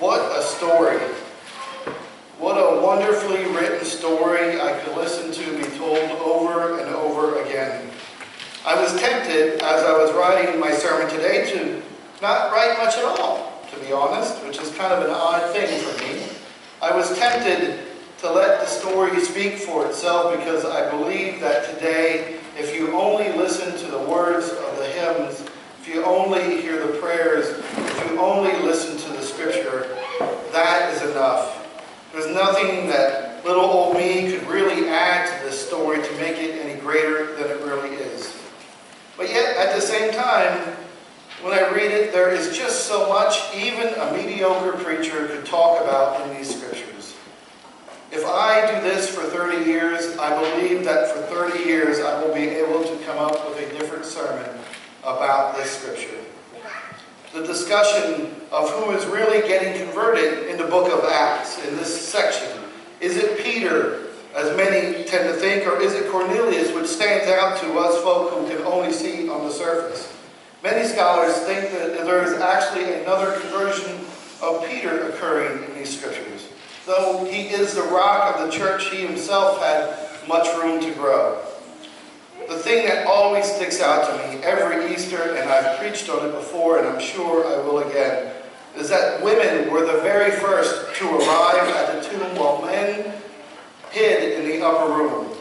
What a story. What a wonderfully written story I could listen to be told over and over again. I was tempted, as I was writing my sermon today, to not write much at all, to be honest, which is kind of an odd thing for me. I was tempted to let the story speak for itself because I believe that today, if you only listen to the words of the hymns, if you only hear the prayers, if you only listen to the scripture, that is enough. There's nothing that little old me could really add to this story to make it any greater than it really is. But yet, at the same time, when I read it, there is just so much even a mediocre preacher could talk about in these scriptures. If I do this for 30 years, I believe that for 30 years I will be able to come up with a different sermon about this scripture. The discussion of who is really getting converted in the book of Acts in this section. Is it Peter, as many tend to think, or is it Cornelius, which stands out to us folk who can only see on the surface? Many scholars think that there is actually another conversion of Peter occurring in these scriptures. Though he is the rock of the church, he himself had much room to grow. The thing that always sticks out to me every Easter, and I've preached on it before, and I'm sure I will again, is that women were the very first to arrive at the tomb while men hid in the upper room.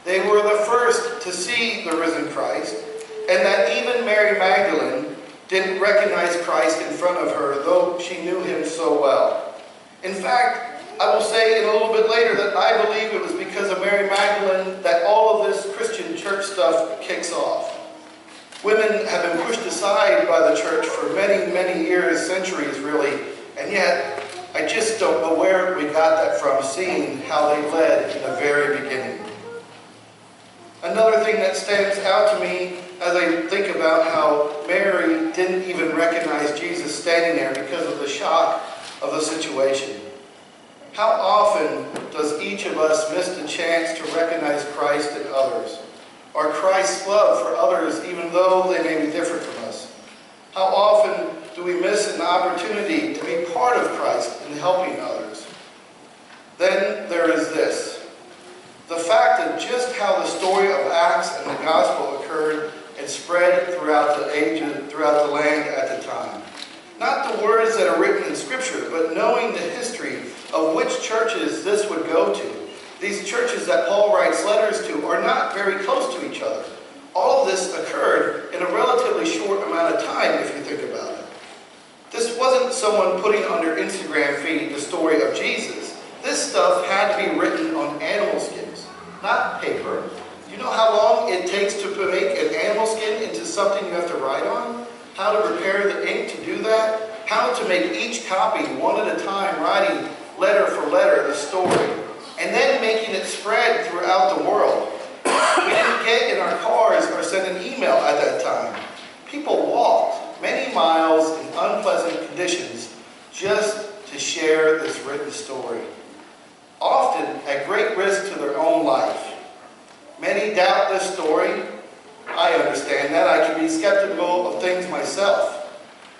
They were the first to see the risen Christ, and that even Mary Magdalene didn't recognize Christ in front of her, though she knew him so well. In fact, I will say a little bit later that I believe it was because of Mary Magdalene that all of this Christian church stuff kicks off. Women have been pushed aside by the church for many, many years, centuries really, and yet I just don't know where we got that from, seeing how they led in the very beginning. Another thing that stands out to me as I think about how Mary didn't even recognize Jesus standing there because of the shock of the situation. How often does each of us miss the chance to recognize Christ in others, or Christ's love for others even though they may be different from us? How often do we miss an opportunity to be part of Christ in helping others? Then there is this. The fact that just how the story of Acts and the gospel occurred and spread throughout the ages, throughout the land at the time. Not the words that are written in Scripture, but knowing the history of which churches this would go to. These churches that Paul writes letters to are not very close to each other. All of this occurred in a relatively short amount of time, if you think about it. This wasn't someone putting on their Instagram feed the story of Jesus. This stuff had to be written on animal skins, not paper. Do you know how long it takes to make an animal skin into something you have to write on? How to prepare the ink to do that? How to make each copy one at a time, writing letter for letter the story, and then making it spread throughout the world. We didn't get in our cars or send an email at that time. People walked many miles in unpleasant conditions just to share this written story, often at great risk to their own life. Many doubt this story. I understand that. I can be skeptical of things myself.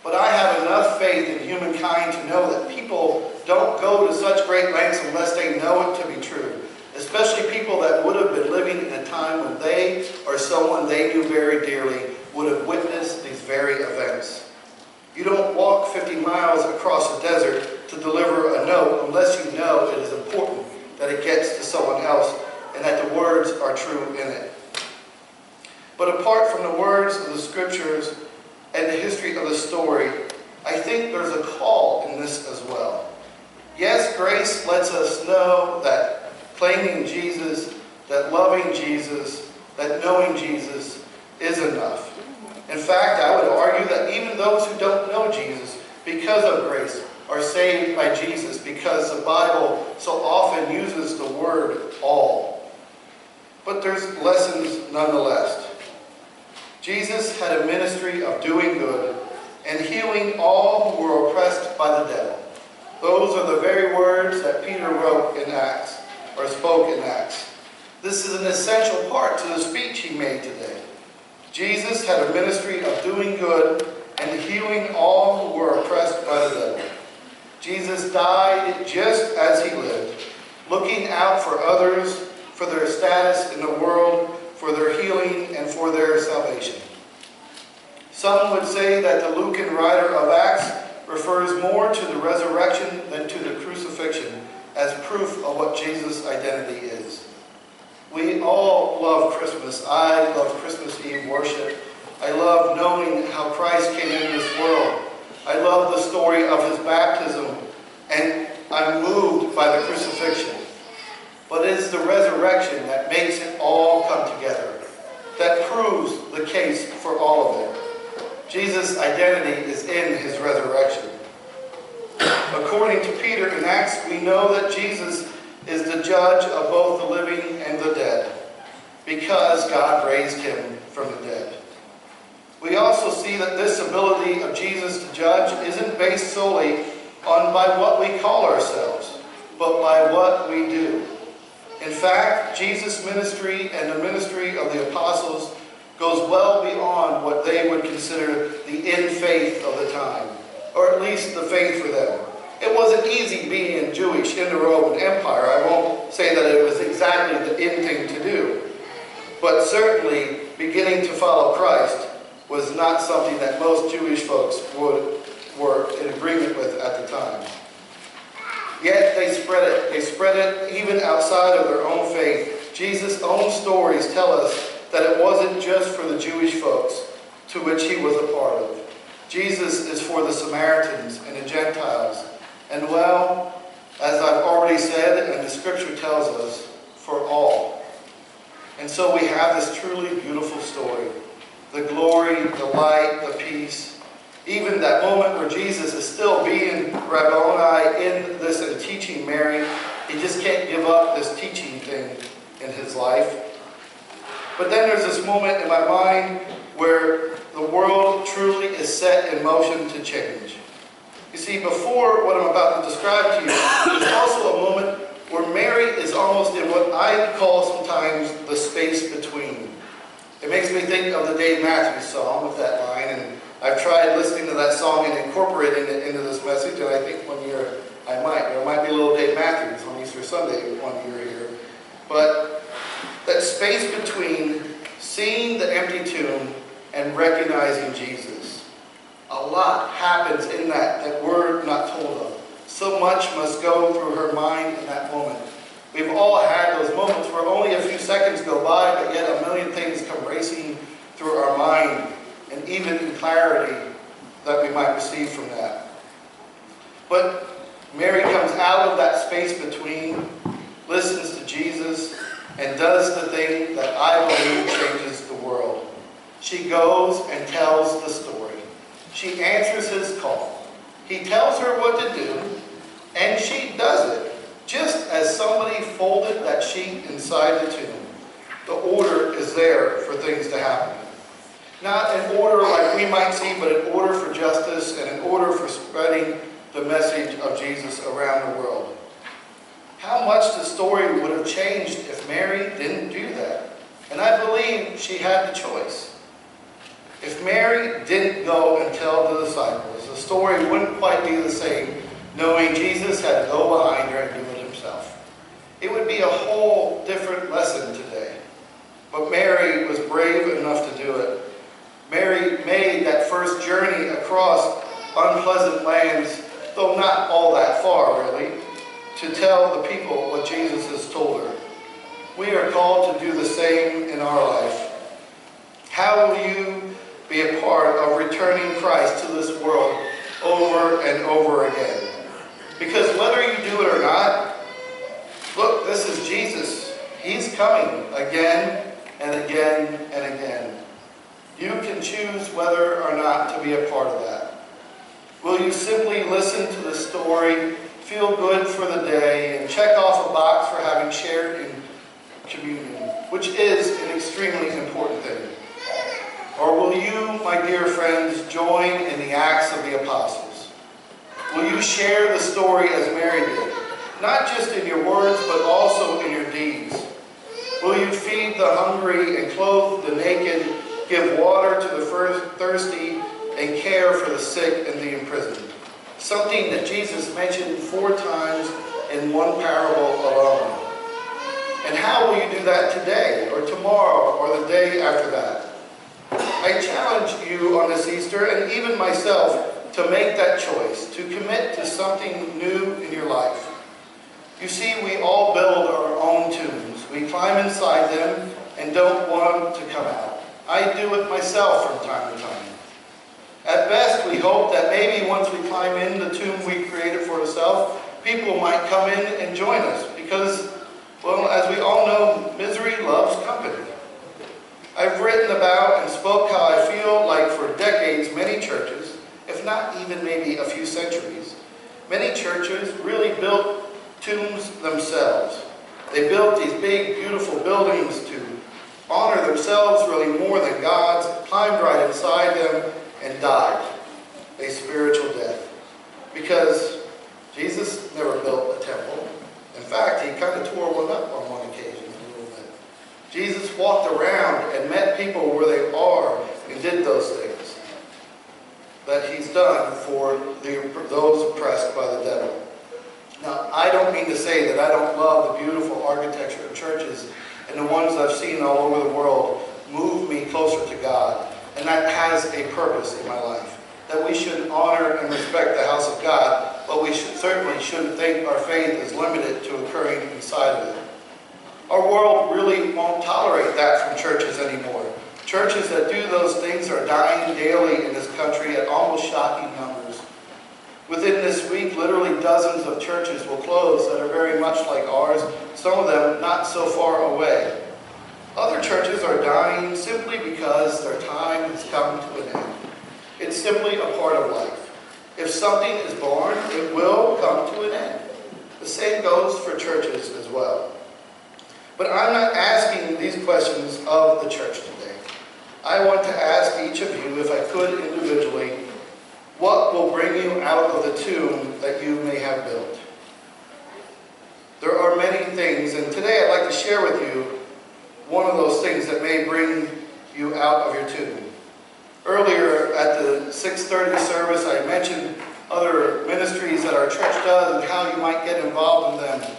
But I have enough faith in humankind to know that people don't go to such great lengths unless they know it to be true. Especially people that would have been living in a time when they or someone they knew very dearly would have witnessed these very events. You don't walk 50 miles across a desert to deliver a note unless you know it is important that it gets to someone else and that the words are true in it. But apart from the words of the scriptures and the history of the story, I think there's a call in this as well. Yes, grace lets us know that claiming Jesus, that loving Jesus, that knowing Jesus is enough. In fact, I would argue that even those who don't know Jesus, because of grace, are saved by Jesus, because the Bible so often uses the word all. But there's lessons nonetheless. Jesus had a ministry of doing good and healing all who were oppressed by the devil. Those are the very words that Peter wrote in Acts, or spoke in Acts. This is an essential part to the speech he made today. Jesus had a ministry of doing good and healing all who were oppressed by the devil. Jesus looking out for others, for their status in the world, for their healing, and for their salvation. Some would say that the Lucan writer of Acts refers more to the resurrection than to the crucifixion as proof of what Jesus' identity is. We all love Christmas. I love Christmas Eve worship. I love knowing how Christ came into this world. I love the story of his baptism, and I'm moved by the crucifixion. But it is the resurrection that makes it all come together, that proves the case for all of it. Jesus' identity is in his resurrection. According to Peter in Acts, we know that Jesus is the judge of both the living and the dead, because God raised him from the dead. We also see that this ability of Jesus to judge isn't based solely on by what we call ourselves, but by what we do. In fact, Jesus' ministry and the ministry of the apostles goes well beyond what they would consider the in faith of the time, or at least the faith for them. It wasn't easy being Jewish in the Roman Empire. I won't say that it was exactly the in thing to do, but certainly beginning to follow Christ was not something that most Jewish folks were in agreement with at the time. Yet they spread it. They spread it even outside of their own faith. Jesus' own stories tell us that it wasn't just for the Jewish folks to which he was a part of. Jesus is for the Samaritans and the Gentiles. And well, as I've already said, and the scripture tells us, for all. And so we have this truly beautiful story. The glory, the light, the peace. Even that moment where Jesus is still being Rabboni in this and teaching Mary. He just can't give up this teaching thing in his life. But then there's this moment in my mind where the world truly is set in motion to change. You see, before what I'm about to describe to you, there's also a moment where Mary is almost in what I call sometimes the space between. It makes me think of the Dave Matthews song with that line, and I've tried listening to that song and incorporating it into this message, and I think one year I might. There might be a little Dave Matthews on Easter Sunday one year here. But that space between seeing the empty tomb and recognizing Jesus. A lot happens in that we're not told of. So much must go through her mind in that moment. We've all had those moments where only a few seconds go by, but yet a million things come racing through our mind, and even in clarity that we might receive from that. But Mary comes out of that space between, listens to Jesus, and does the thing that I believe changes the world. She goes and tells the story. She answers his call. He tells her what to do, and she does it, just as somebody folded that sheet inside the tomb. The order is there for things to happen. Not an order like we might see, but an order for justice and an order for spreading the message of Jesus around the world. How much the story would have changed if Mary didn't do that. And I believe she had the choice. If Mary didn't go and tell the disciples, the story wouldn't quite be the same, knowing Jesus had to go behind her and do it himself. It would be a whole different lesson today. But Mary was brave enough to do it. Mary made that first journey across unpleasant lands, though not all that far really, to tell the people what Jesus has told her. We are called to do the same in our life. How will you be a part of returning Christ to this world over and over again? Because whether you do it or not, look, this is Jesus. He's coming again and again and again. You can choose whether or not to be a part of that. Will you simply listen to the story, feel good for the day, and check off a box for having shared in communion, which is an extremely important thing? Or will you, my dear friends, join in the Acts of the Apostles? Will you share the story as Mary did, not just in your words, but also in your deeds? Will you feed the hungry and clothe the naked, give water to the thirsty, and care for the sick and the imprisoned? Something that Jesus mentioned 4 times in one parable alone. And how will you do that today, or tomorrow, or the day after that? I challenge you on this Easter, and even myself, to make that choice, to commit to something new in your life. You see, we all build our own tombs. We climb inside them and don't want to come out. I do it myself from time to time. At best, we hope that maybe once we climb in the tomb we created for ourselves, people might come in and join us because, well, as we all know, misery loves company. I've written about and spoke how I feel like for decades many churches, if not even maybe a few centuries, many churches really built tombs themselves. They built these big, beautiful buildings to honor themselves really more than God's, climbed right inside them, and died a spiritual death. Because Jesus never built a temple. In fact, he kind of tore one up on one occasion a little bit. Jesus walked around and met people where they are and did those things that he's done for those oppressed by the devil. Now, I don't mean to say that I don't love the beautiful architecture of churches, and the ones I've seen all over the world move me closer to God, and that has a purpose in my life, that we should honor and respect the house of God, but we certainly shouldn't think our faith is limited to occurring inside of it. Our world really won't tolerate that from churches anymore. Churches that do those things are dying daily in this country at almost shocking numbers. Within this week, literally dozens of churches will close that are very much like ours, some of them not so far away. Other churches are dying simply because their time has come to an end. It's simply a part of life. If something is born, it will come to an end. The same goes for churches as well. But I'm not asking these questions of the church today. I want to ask each of you, if I could individually, what will bring you out of the tomb that you may have built? There are many things, and today I'd like to share with you one of those things that may bring you out of your tomb. Earlier at the 6:30 service, I mentioned other ministries that our church does and how you might get involved in them.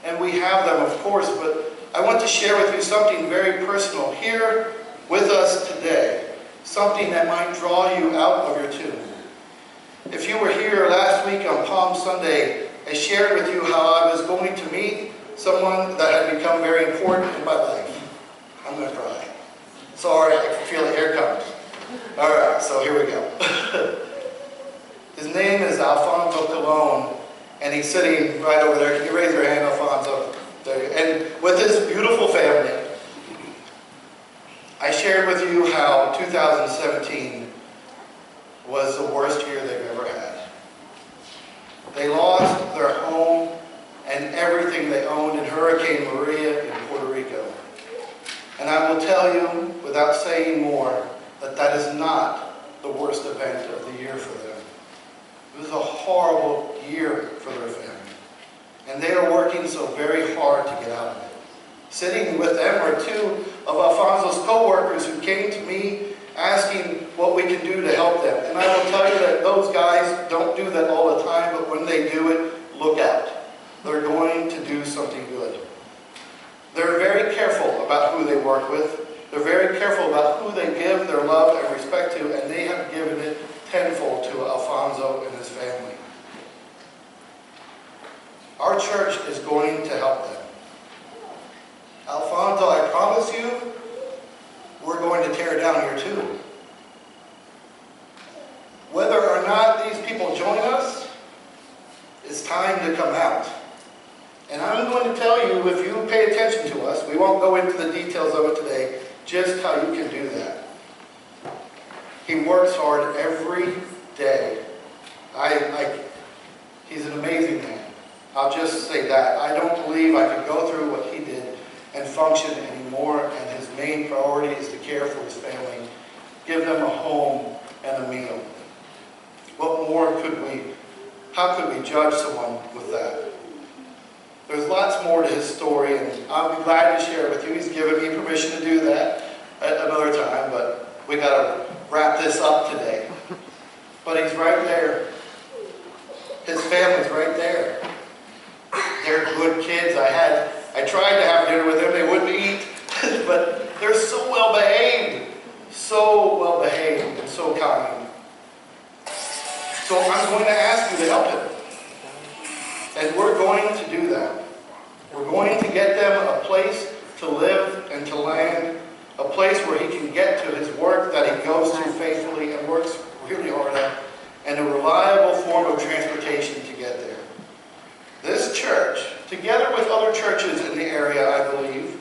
And we have them, of course, but I want to share with you something very personal here with us today, something that might draw you out of your tomb. If you were here last week on Palm Sunday, I shared with you how I was going to meet someone that had become very important in my life. I'm going to cry. Sorry, I can feel it. Here it comes. All right, so here we go. His name is Alfonso Colon, and he's sitting right over there. Can you raise your hand, Alfonso? There. And with his beautiful family, I shared with you how 2017 was the worst year they've ever had. They lost their home and everything they owned in Hurricane Maria in Puerto Rico. And I will tell you, without saying more, that that is not the worst event of the year for them. It was a horrible year for their family. And they are working so very hard to get out of it. Sitting with them were two of Alfonso's co-workers who came to me asking what we can do to help them. And I will tell you that those guys don't do that all the time, but when they do it, look out. They're going to do something good. They're very careful about who they work with. They're very careful about who they give their love and respect to, and they have given it tenfold to Alfonso and his family. Our church is going to help them. Alfonso, I promise you, we're going to tear down your tomb. Whether or not these people join us, it's time to come out. And I'm going to tell you, if you pay attention to us, we won't go into the details of it today, just how you can do that. He works hard every day. He's an amazing man. I'll just say that. I don't believe I could go through what he did and function anymore, and his main priority is to care for his family, give them a home and a meal. What more could we, how could we judge someone with that? There's lots more to his story, and I'll be glad to share it with you. He's given me permission to do that at another time, but we got to wrap this up today. But he's right there. His family's right there. I tried to have dinner with them, they wouldn't eat, but they're so well behaved, and so kind. So I'm going to ask you to help him. And we're going to do that. We're going to get them a place to live and to land, a place where he can get to his work that he goes to faithfully and works really hard at, and a reliable form of transportation to get there. This church, together with other churches in the area, I believe,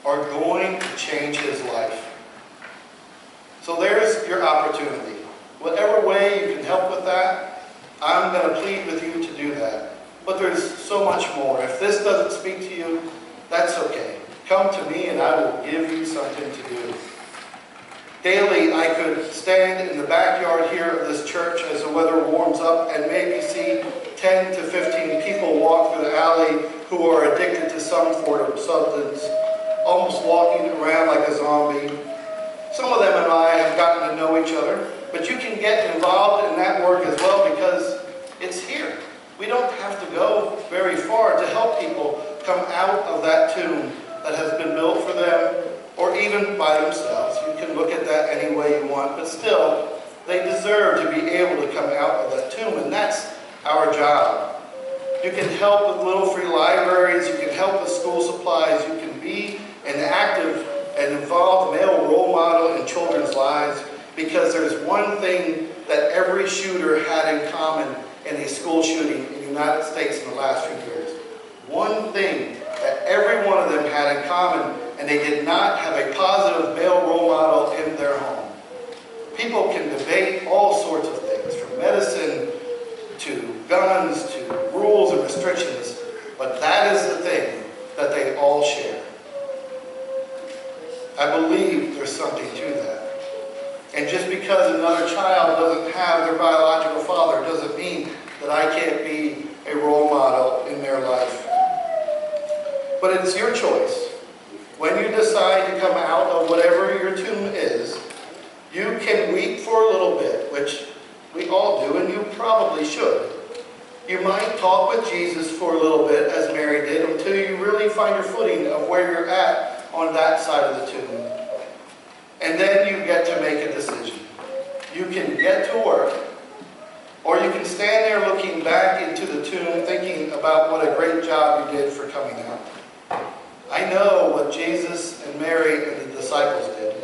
are going to change his life. So there's your opportunity. Whatever way you can help with that, I'm going to plead with you to do that. But there's so much more. If this doesn't speak to you, that's okay. Come to me and I will give you something to do. Daily, I could stand in the backyard here of this church as the weather warms up and maybe see 10 to 15 people walk through the alley who are addicted to some form of substance, almost walking around like a zombie. Some of them and I have gotten to know each other, but you can get involved in that work as well because it's here. We don't have to go very far to help people come out of that tomb that has been built for them, or even by themselves. You can look at that any way you want, but still, they deserve to be able to come out of that tomb, and that's our job. You can help with little free libraries, you can help with school supplies, you can be an active and involved male role model in children's lives, because there's one thing that every shooter had in common in a school shooting in the United States in the last few years. One thing that every one of them had in common, and they did not have a positive male role model in their home. People can debate all sorts of things, from medicine to guns to rules and restrictions, but that is the thing that they all share. I believe there's something to that. And just because another child doesn't have their biological father doesn't mean that I can't be a role model in their life. But it's your choice. When you decide to come out of whatever your tomb is, you can weep for a little bit, which we all do, and you probably should. You might talk with Jesus for a little bit, as Mary did, until you really find your footing of where you're at on that side of the tomb. And then you get to make a decision. You can get to work, or you can stand there looking back into the tomb thinking about what a great job you did for coming out. I know what Jesus and Mary and the disciples did.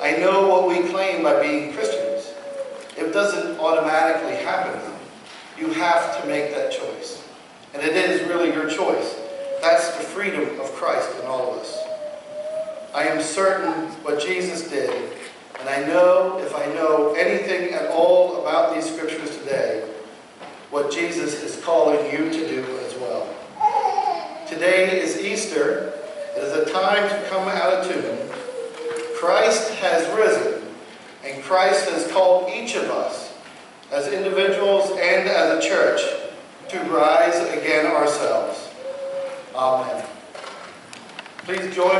I know what we claim by being Christians. It doesn't automatically happen though. You have to make that choice. And it is really your choice. That's the freedom of Christ in all of us. I am certain what Jesus did, and I know, if I know anything at all about these scriptures today, what Jesus is calling you to do as well. Today is Easter. It is a time to come out of tomb. Christ has risen, and Christ has called each of us, as individuals and as a church, to rise again ourselves. Amen. Please join